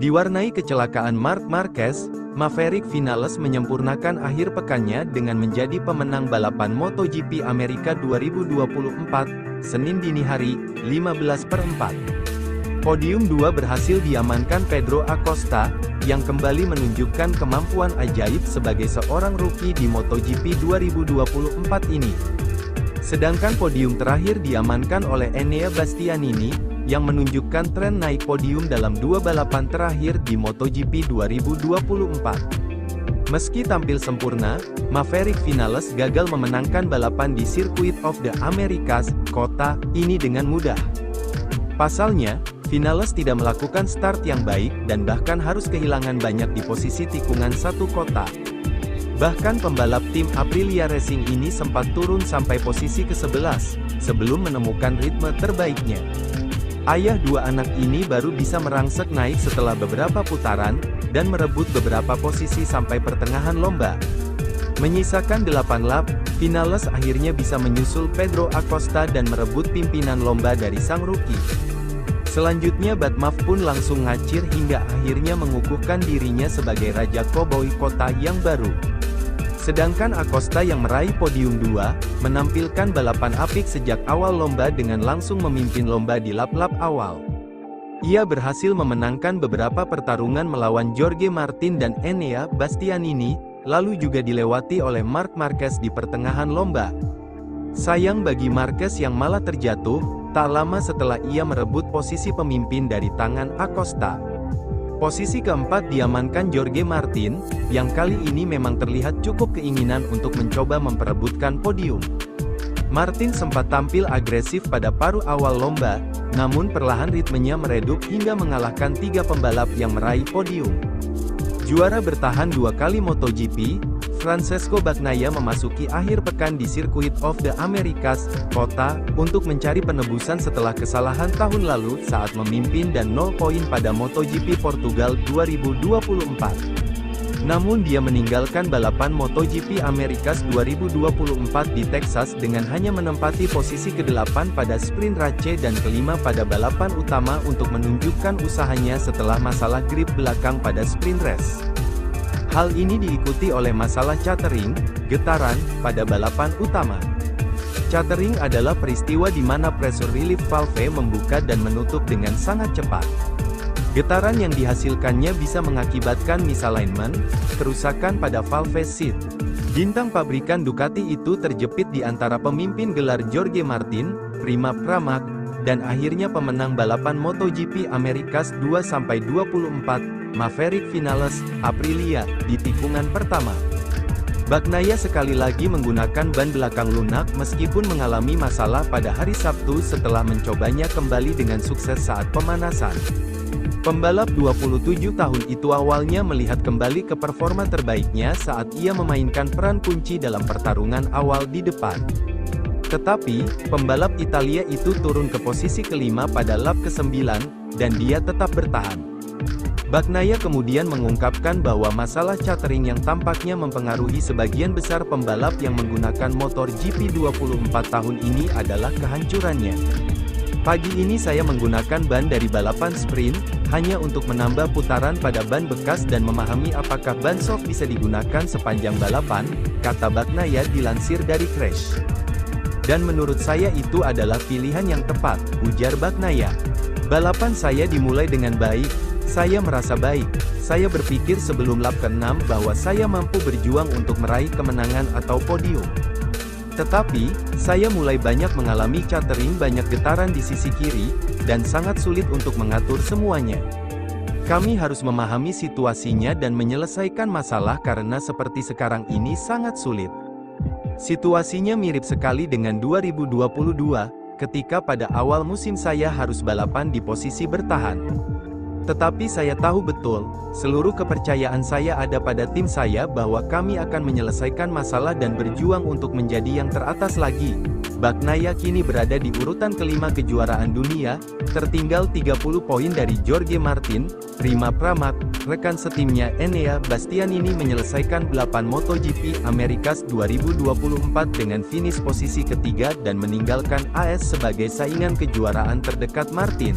Diwarnai kecelakaan Marc Marquez, Maverick Vinales menyempurnakan akhir pekannya dengan menjadi pemenang balapan MotoGP Amerika 2024, Senin dini hari, 15/4. Podium 2 berhasil diamankan Pedro Acosta, yang kembali menunjukkan kemampuan ajaib sebagai seorang rookie di MotoGP 2024 ini. Sedangkan podium terakhir diamankan oleh Enea Bastianini, yang menunjukkan tren naik podium dalam 2 balapan terakhir di MotoGP 2024. Meski tampil sempurna, Maverick Vinales gagal memenangkan balapan di Circuit of the Americas, kota ini dengan mudah. Pasalnya, Vinales tidak melakukan start yang baik dan bahkan harus kehilangan banyak di posisi tikungan satu kota. Bahkan pembalap tim Aprilia Racing ini sempat turun sampai posisi ke-11, sebelum menemukan ritme terbaiknya. Ayah dua anak ini baru bisa merangsek naik setelah beberapa putaran, dan merebut beberapa posisi sampai pertengahan lomba. Menyisakan 8 lap, Vinales akhirnya bisa menyusul Pedro Acosta dan merebut pimpinan lomba dari sang rookie. Selanjutnya Batmaf pun langsung ngacir hingga akhirnya mengukuhkan dirinya sebagai Raja Koboi Kota yang baru. Sedangkan Acosta yang meraih podium 2, menampilkan balapan apik sejak awal lomba dengan langsung memimpin lomba di lap-lap awal. Ia berhasil memenangkan beberapa pertarungan melawan Jorge Martin dan Enea Bastianini, lalu juga dilewati oleh Marc Marquez di pertengahan lomba. Sayang bagi Marquez yang malah terjatuh, tak lama setelah ia merebut posisi pemimpin dari tangan Acosta. Posisi keempat diamankan Jorge Martin, yang kali ini memang terlihat cukup keinginan untuk mencoba memperebutkan podium. Martin sempat tampil agresif pada paruh awal lomba, namun perlahan ritmenya meredup hingga mengalahkan 3 pembalap yang meraih podium. Juara bertahan 2 kali MotoGP, Francesco Bagnaia memasuki akhir pekan di Circuit of the Americas, kota, untuk mencari penebusan setelah kesalahan tahun lalu saat memimpin dan 0 poin pada MotoGP Portugal 2024. Namun dia meninggalkan balapan MotoGP Americas 2024 di Texas dengan hanya menempati posisi ke-8 pada sprint race dan ke-5 pada balapan utama untuk menunjukkan usahanya setelah masalah grip belakang pada sprint race. Hal ini diikuti oleh masalah catering, getaran, pada balapan utama. Catering adalah peristiwa di mana pressure relief valve membuka dan menutup dengan sangat cepat. Getaran yang dihasilkannya bisa mengakibatkan misalignment, kerusakan pada valve seat. Bintang pabrikan Ducati itu terjepit di antara pemimpin gelar Jorge Martin, Prima Pramac, dan akhirnya pemenang balapan MotoGP Americas 2-24, Maverick Vinales, Aprilia, di tikungan pertama. Bagnaia sekali lagi menggunakan ban belakang lunak meskipun mengalami masalah pada hari Sabtu setelah mencobanya kembali dengan sukses saat pemanasan. Pembalap 27 tahun itu awalnya melihat kembali ke performa terbaiknya saat ia memainkan peran kunci dalam pertarungan awal di depan. Tetapi, pembalap Italia itu turun ke posisi ke-5 pada lap ke-9, dan dia tetap bertahan. Bagnaia kemudian mengungkapkan bahwa masalah catering yang tampaknya mempengaruhi sebagian besar pembalap yang menggunakan motor GP 24 tahun ini adalah kehancurannya. Pagi ini saya menggunakan ban dari balapan sprint, hanya untuk menambah putaran pada ban bekas dan memahami apakah ban soft bisa digunakan sepanjang balapan, kata Bagnaia dilansir dari Crash. Dan menurut saya itu adalah pilihan yang tepat, ujar Bagnaia. Balapan saya dimulai dengan baik, saya merasa baik, saya berpikir sebelum lap ke-6 bahwa saya mampu berjuang untuk meraih kemenangan atau podium. Tetapi, saya mulai banyak mengalami catering banyak getaran di sisi kiri, dan sangat sulit untuk mengatur semuanya. Kami harus memahami situasinya dan menyelesaikan masalah karena seperti sekarang ini sangat sulit. Situasinya mirip sekali dengan 2022, ketika pada awal musim saya harus balapan di posisi bertahan. Tetapi saya tahu betul, seluruh kepercayaan saya ada pada tim saya bahwa kami akan menyelesaikan masalah dan berjuang untuk menjadi yang teratas lagi. Bagnaia kini berada di urutan ke-5 kejuaraan dunia, tertinggal 30 poin dari Jorge Martin, Prima Pramac, rekan setimnya Enea Bastianini menyelesaikan 8 MotoGP Americas 2024 dengan finish posisi ketiga dan meninggalkan AS sebagai saingan kejuaraan terdekat Martin.